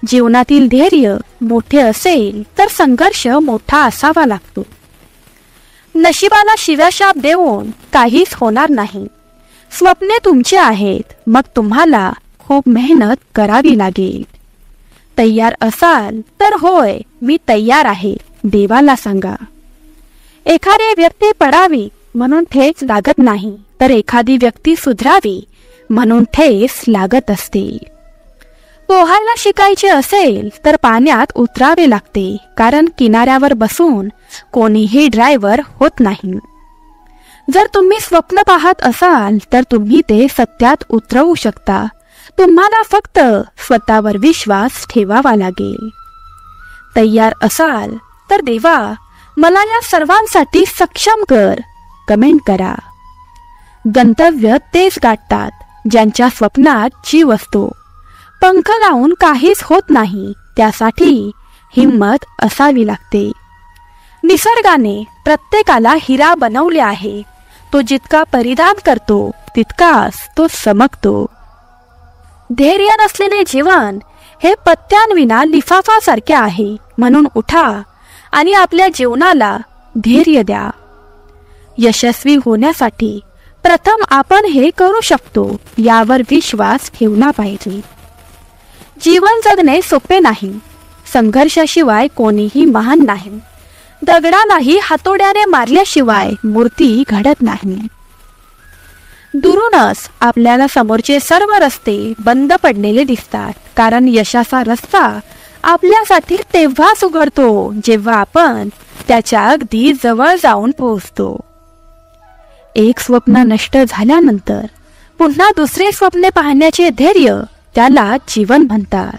जीवनातील धैर्य मोठे असेल तर संघर्ष मोठा असावा लागतो. नशिबाला शिव्याशाप देऊन काहीच होणार नाही. स्वप्ने तुमची आहेत, मग तुम्हाला खूप मेहनत करावी लागेल. तयार असाल तर होय मी तयार आहे देवाला सांगा. एखादी व्यक्ती पडावी म्हणून ठेच लागत नाही, तर एखादी व्यक्ती सुधरावी म्हणून ठेस लागत असते. पोहायला शिकायचे असेल तर पाण्यात उतरावे लागते, कारण किनाऱ्यावर बसून कोणीही ड्रायव्हर होत नाही. जर तुम्ही स्वप्न पाहत असाल तर तुम्ही ते सत्यात उतरवू शकता. तुम्हाला फक्त स्वतःवर विश्वास ठेवावा लागेल. तयार असाल तर देवा मला या सर्वांसाठी सक्षम कर कमेंट करा. गंतव्य तेच गाठतात ज्यांच्या स्वप्नात जीव असतो. पंख लावून काहीच होत नाही, त्यासाठी हिम्मत असावी लागते. निसर्गाने प्रत्येकाला हिरा बनवले आहे, तो जितका परिधान करतो तितकाच तो चमकतो. धैर्य नसलेले जीवन हे पत्त्यांविना लिफाफासारखे आहे, म्हणून उठा आणि आपल्या जीवनाला धैर्य द्या. यशस्वी होण्यासाठी प्रथम आपण हे करू शकतो यावर विश्वास ठेवला पाहिजे. जीवन जगणे सोपे नाही, संघर्षाशिवाय कोणीही महान नाही. दगडालाही हातोड्याने मारल्याशिवाय मूर्ती घडत नाही. दुरूनच आपल्याला समोरचे सर्व रस्ते बंद पडलेले दिसतात, कारण यशाचा रस्ता आपल्यासाठी तेव्हाच उघडतो जेव्हा आपण त्याच्या अगदी जवळ जाऊन पोहोचतो. एक स्वप्न नष्ट झाल्यानंतर पुन्हा दुसरे स्वप्ने पाहण्याचे धैर्य त्याला जीवन म्हणतात.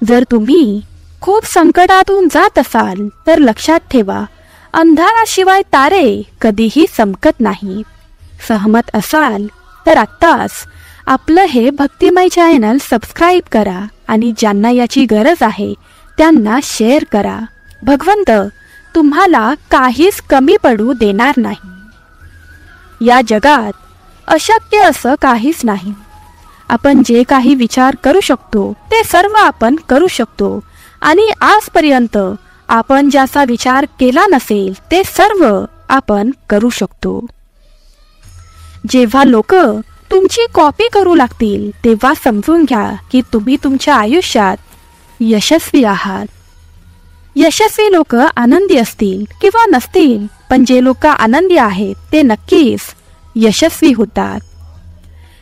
जर तुम्ही खूप संकटातून जात असाल तर लक्षात ठेवा, अंधाराशिवाय तारे कधीही चमकत नाहीत. सहमत असाल तर आत्ताच आपलं हे भक्तिमय चॅनल सबस्क्राईब करा आणि ज्यांना याची गरज आहे त्यांना शेअर करा. भगवंत तुम्हाला काहीच कमी पडू देणार नाही. या जगात अशक्य असं काहीच नाही. आपण जे काही विचार करू शकतो ते सर्व आपण करू शकतो, आणि आजपर्यंत आपण ज्याचा विचार केला नसेल ते सर्व आपण करू शकतो. जेव्हा लोक तुमची कॉपी करू लागतील तेव्हा समजून घ्या की तुम्ही तुमच्या आयुष्यात यशस्वी आहात. यशस्वी लोक आनंदी असतील किंवा नसतील, पण जे लोक आनंदी आहेत ते नक्कीच यशस्वी होतात.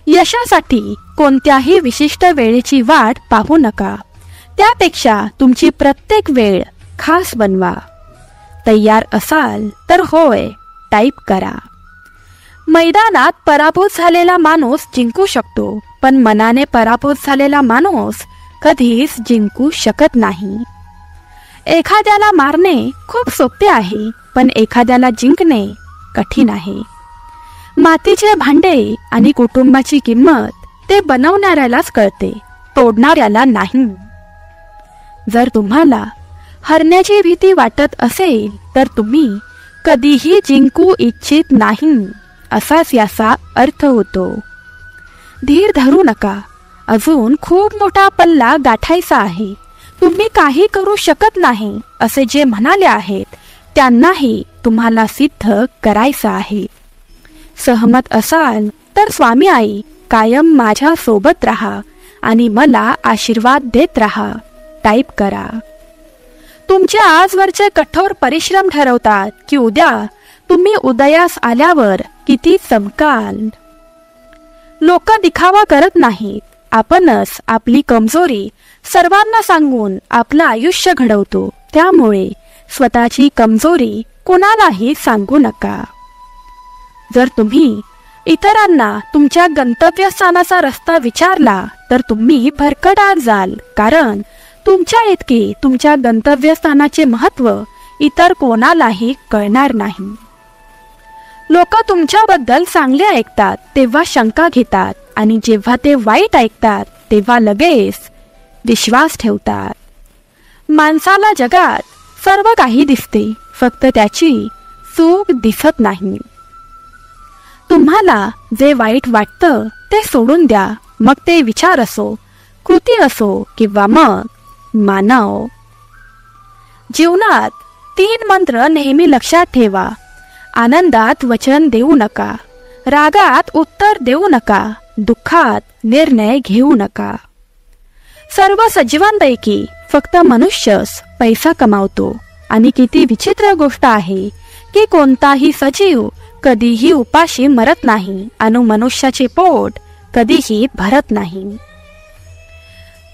यशासाठी कोणत्याही विशिष्ट वेळेची वाट पाहू नका, त्यापेक्षा तुमची प्रत्येक वेळ खास बनवा. तयार असाल तर होय टाईप करा. मैदानात पराभूत झालेला माणूस जिंकू शकतो, पण मनाने पराभूत झालेला माणूस कधीच जिंकू शकत नाही. एखाद्याला मारणे खूप सोपे आहे, पण एखाद्याला जिंकणे कठीण आहे. मातीचे भांडे आणि कुटुंबाची किंमत ते बनवणाऱ्यालाच कळते, तोडणाऱ्याला नाही. जर तुम्हाला हरण्याची भीती वाटत असेल तर तुम्ही कधीही जिंकू इच्छित नाही असाच याचा अर्थ होतो. धीर धरू नका, अजून खूप मोठा पल्ला गाठायचा आहे. तुम्ही काही करू शकत नाही असे जे म्हणाले आहेत त्यांनाही तुम्हाला सिद्ध करायचं आहे. सहमत असाल तर स्वामी आई कायम माझ्या सोबत राहा आणि मला आशीर्वाद देत राहा टाईप करा. तुमचे आजवरचे कठोर परिश्रम ठरवतात की उद्या तुम्ही उदयास आल्यावर किती चमकाल. लोक दिखावा करत नाहीत, आपणच आपली कमजोरी सर्वांना सांगून आपलं आयुष्य घडवतो. त्यामुळे स्वतःची कमजोरी कोणालाही सांगू नका. जर तुम्ही इतरांना तुमच्या गंतव्यस्थानाचा रस्ता विचारला तर तुम्ही भरकटात जाल, कारण तुमच्या इतके तुमच्या गंतव्यस्थानाचे महत्त्व इतर कोणालाही कळणार नाही. लोक तुमच्याबद्दल चांगले ऐकतात तेव्हा शंका घेतात आणि जेव्हा ते वाईट ऐकतात तेव्हा लगेच विश्वास ठेवतात. माणसाला जगात सर्व काही दिसते, फक्त त्याची चूक दिसत नाही. तुम्हाला जे वाईट वाटतं ते सोडून द्या, मग ते विचार असो, कृती असो किंवा मग मानव. जीवनात 3 मंत्र नेहमी लक्षात ठेवा. आनंदात वचन देऊ नका, रागात उत्तर देऊ नका, दुःखात निर्णय घेऊ नका. सर्व सजीवांपैकी फक्त मनुष्यच पैसा कमावतो आणि किती विचित्र गोष्ट आहे की कोणताही सजीव कधीही उपाशी मरत नाही आणि मनुष्याचे पोट कधीही भरत नाही.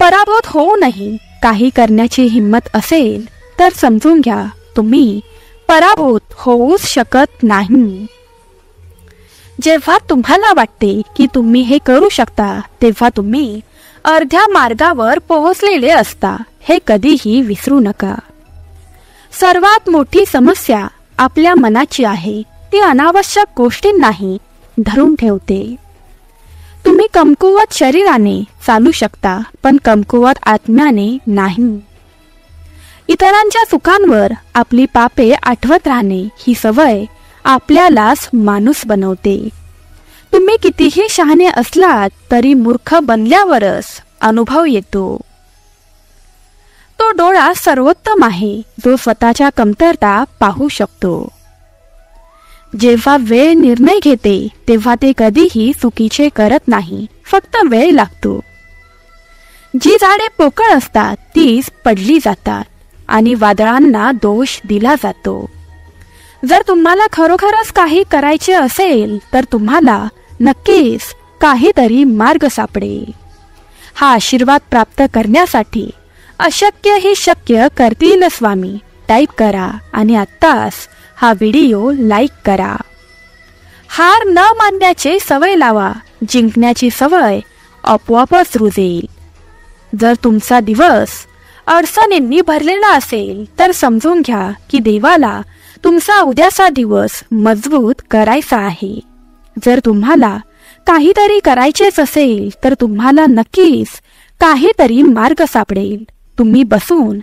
पराभूत होऊनही काही करण्याची हिंमत असेल तर समजून घ्या, तुम्ही पराभूत होऊच शकत नाही. जेव्हा तुम्हाला वाटते की तुम्ही हे करू शकता तेव्हा तुम्ही अर्ध्या मार्गावर पोहोचलेले असता, हे कधीही विसरू नका. सर्वात मोठी समस्या आपल्या मनाची आहे, ती अनावश्यक गोष्टींनाही धरून ठेवते. तुम्ही कमकुवत शरीराने चालू शकता पण कमकुवत आत्म्याने नाही. इतरांच्या चुकांवर आपली पापे आठवत राहणे ही सवय आपल्यालाच माणूस बनवते. तुम्ही कितीही शहाणे असलात तरी मूर्ख बनल्यावरच अनुभव येतो. तो डोळा सर्वोत्तम आहे जो स्वतःच्या कमतरता पाहू शकतो. जेव्हा वेळ निर्णय घेते तेव्हा ते कधीही चुकीचे करत नाही, फक्त वेळ लागतो. जी झाडे पोकळ असतात तीच पडली जातात आणि वादळांना दोष दिला जातो. जर तुम्हाला खरोखरच काही करायचे असेल तर तुम्हाला नक्कीच काहीतरी मार्ग सापडेल. हा आशीर्वाद प्राप्त करण्यासाठी अशक्य ही शक्य करतील स्वामी टाईप करा आणि आत्ताच हा व्हिडिओ लाईक करा. हार न मानण्याची सवय लावा, जिंकण्याची सवय आपोआपच रुजेल. जर तुमचा दिवस अडचणींनी भरलेला असेल तर समजून घ्या की देवाला तुमचा उद्याचा दिवस मजबूत करायचा आहे. जर तुम्हाला काहीतरी करायचेच असेल तर तुम्हाला नक्कीच काहीतरी मार्ग सापडेल. तुम्ही बसून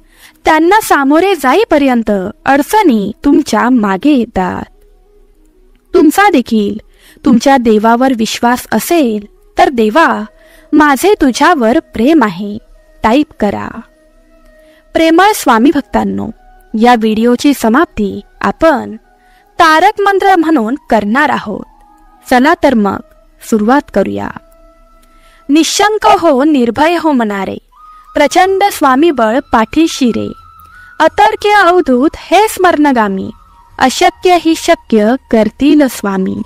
त्यांना सामोरे जाईपर्यंत अडचणी तुमच्या मागे येतात. तुमचा देखील तुमच्या देवावर विश्वास असेल तर देवा माझे तुझ्यावर प्रेम आहे टाईप करा. प्रेमळ स्वामी भक्तांनो, या व्हिडिओची समाप्ती आपण तारक मंत्र म्हणून करणार आहोत. चला तर मग सुरुवात करूया. निशंक हो निर्भय हो मनारे, प्रचंड स्वामी बळ पाठीशी रे. अतर्क्य अवधूत हे स्मरणगामी, अशक्य ही शक्य करतील स्वामी.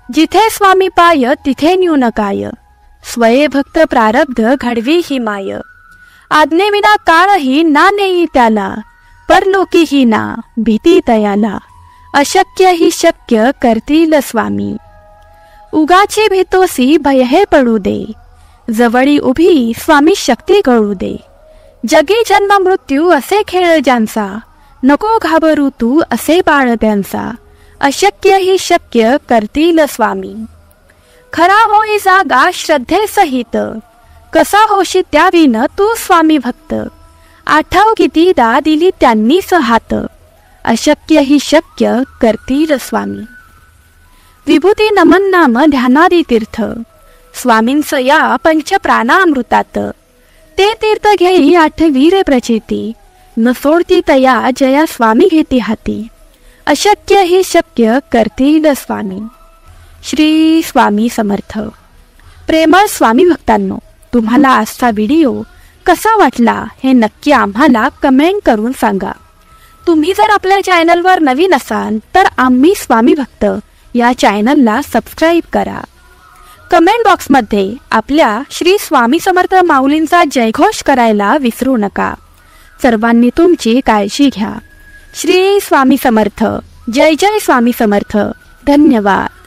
जिथे स्वामी पाय तिथे न्यून काय, स्वये भक्त प्रारब्ध घडवी ही माय. आज्ञेविना काळही ना नेई त्याला, परलोकीही ना भीती तयाला. अशक्य ही शक्य करतील स्वामी. उगाची भीतोसी भय हे पडू दे, जवळी उभी स्वामी शक्ती कळू दे. जगी जन्म मृत्यू असे खेळ ज्यांचा, नको घाबरू तू असे बाळ त्यांचा, अशक्य ही शक्य करतील स्वामी. खरा होई जागा श्रद्धेसहित, कसा होशी त्याविन तू स्वामी भक्त. आठव कितीदा दिली त्यांनीच हात, अशक्य ही शक्य करतील स्वामी. विभूती नमन नाम ध्यानादी तीर्थ, स्वामींच या पंच प्राणामृतात. ते तीर्थ घेई आठवी रे प्रचिती, न सोडती तया जया स्वामी घेती हाती. अशक्य ही शक्य करतील स्वामी. श्री स्वामी समर्थ. प्रेमळ स्वामी भक्तांनो, तुम्हाला आजचा व्हिडिओ कसा वाटला हे नक्की आम्हाला कमेंट करून सांगा. तुम्ही जर आपल्या चॅनलवर नवीन असाल तर आम्ही स्वामी भक्त या चॅनलला सबस्क्राईब करा. कमेंट बॉक्समध्ये आपल्या श्री स्वामी समर्थ माऊलींचा जयघोष करायला विसरू नका. सर्वांनी तुमची काळजी घ्या. श्री स्वामी समर्थ. जय जय स्वामी समर्थ. धन्यवाद.